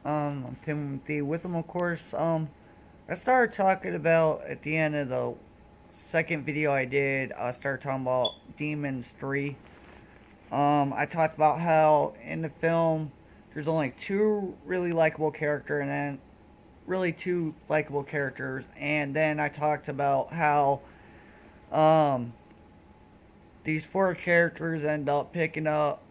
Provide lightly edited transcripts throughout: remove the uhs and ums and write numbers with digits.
I'm Timothy Witham, of course. I started talking about at the end of the second video I did. I started talking about Demons 3. I talked about how in the film there's only two really likable characters, and then really two likable characters, and then I talked about how um these four characters end up picking up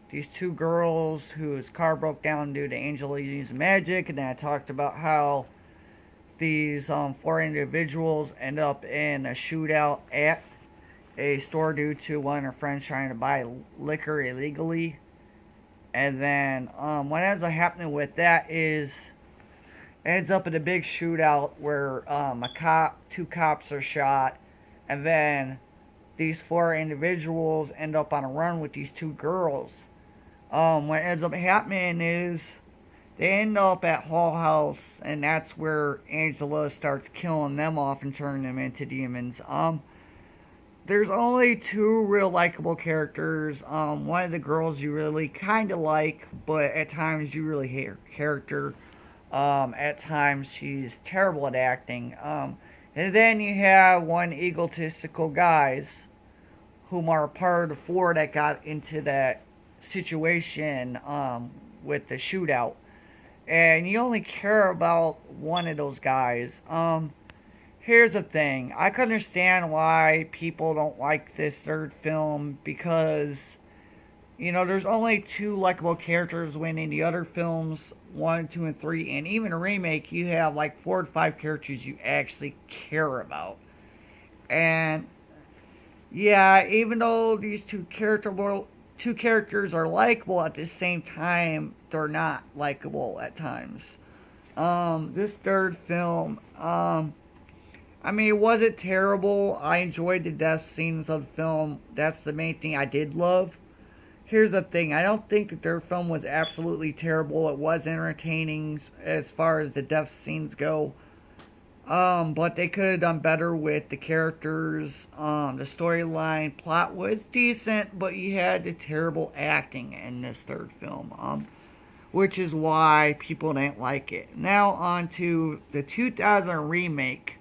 these two girls whose car broke down due to Angela using magic, and then I talked about how these four individuals end up in a shootout at a store due to one of their friends trying to buy liquor illegally. And then what ends up happening with that is ends up in a big shootout where two cops are shot, and then these four individuals end up on a run with these two girls. What ends up happening is they end up at Hall House, and that's where Angela starts killing them off and turning them into demons. There's only two real likable characters. One of the girls you really kind of like, but at times you really hate her character. At times she's terrible at acting. And then you have one egotistical guys whom are part of the four that got into that situation with the shootout. And you only care about one of those guys. Here's the thing. I can understand why people don't like this third film because, there's only two likable characters when in the other films, 1, 2, and 3, and even a remake, you have like 4 to 5 characters you actually care about. And yeah, even though these two characters are likable at the same time, they're not likable at times. This third film, it wasn't terrible. I enjoyed the death scenes of the film. That's the main thing I did love. Here's the thing. I don't think that their film was absolutely terrible. It was entertaining as far as the death scenes go. But they could have done better with the characters. The storyline plot was decent, but you had the terrible acting in this third film. Which is why people didn't like it. Now on to the 2000 remake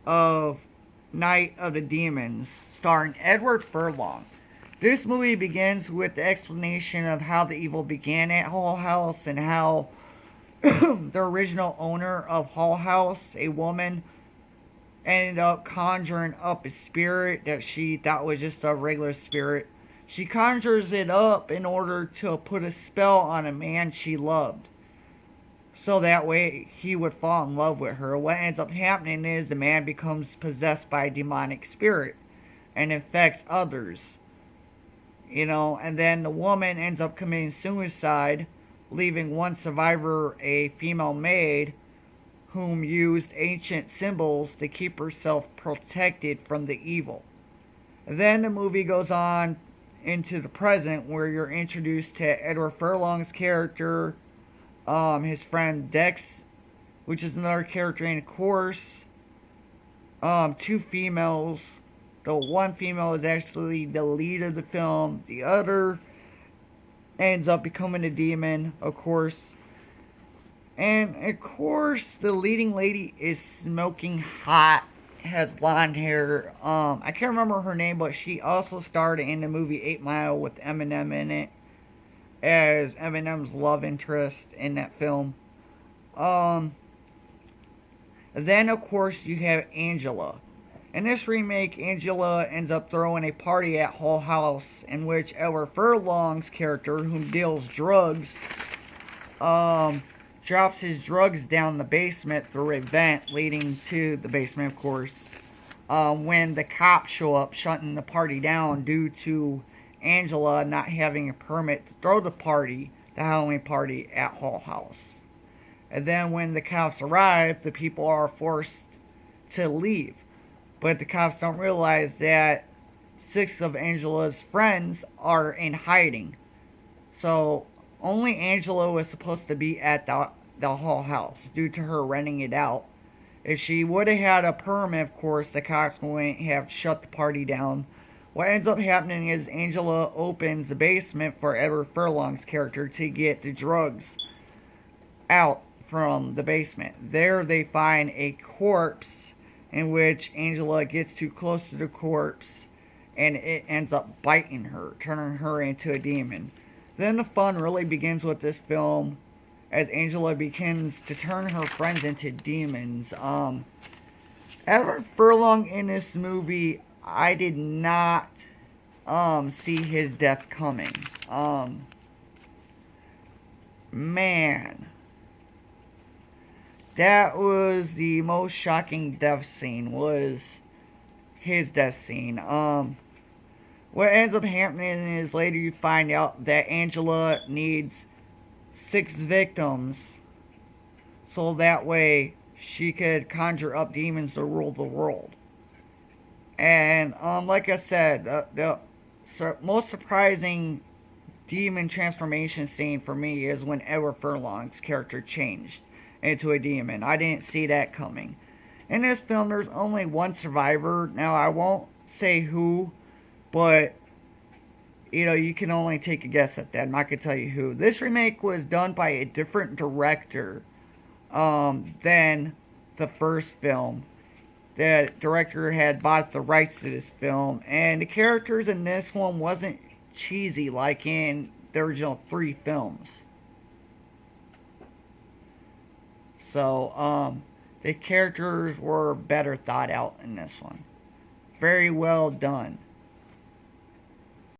of Night of the Demons, starring Edward Furlong. This movie begins with the explanation of how the evil began at Hull House and how the original owner of Hull House, a woman, ended up conjuring up a spirit that she thought was just a regular spirit. She conjures it up in order to put a spell on a man she loved, so that way he would fall in love with her. What ends up happening is the man becomes possessed by a demonic spirit and infects others. And then the woman ends up committing suicide, leaving one survivor, a female maid, whom used ancient symbols to keep herself protected from the evil. Then the movie goes on into the present, where you're introduced to Edward Furlong's character, his friend Dex, which is another character, and of course, two females. The one female is actually the lead of the film. The other ends up becoming a demon, of course. And of course, the leading lady is smoking hot, has blonde hair. I can't remember her name, but she also starred in the movie 8 Mile with Eminem in it as Eminem's love interest in that film. Then, of course, you have Angela. In this remake, Angela ends up throwing a party at Hull House in which Edward Furlong's character, who deals drugs, drops his drugs down the basement through a vent leading to the basement, of course, when the cops show up shutting the party down due to Angela not having a permit to throw the Halloween party at Hull House. And then when the cops arrive, the people are forced to leave. But the cops don't realize that 6 of Angela's friends are in hiding. So only Angela was supposed to be at the Hull House due to her renting it out. If she would have had a permit, of course, the cops wouldn't have shut the party down. What ends up happening is Angela opens the basement for Edward Furlong's character to get the drugs. out from the basement. There they find a corpse in which Angela gets too close to the corpse and it ends up biting her, turning her into a demon. Then the fun really begins with this film as Angela begins to turn her friends into demons. Edward Furlong in this movie, I did not see his death coming. Man, that was the most shocking death scene. Was his death scene. What ends up happening is later you find out that Angela needs 6 victims, so that way she could conjure up demons to rule the world. And like I said, the most surprising demon transformation scene for me is when Edward Furlong's character changed into a demon. I didn't see that coming. In this film, there's only one survivor. Now, I won't say who, but you can only take a guess at that. I'm not going to tell you who. This remake was done by a different director than the first film. The director had bought the rights to this film, and the characters in this one wasn't cheesy like in the original 3 films. So, the characters were better thought out in this one. Very well done.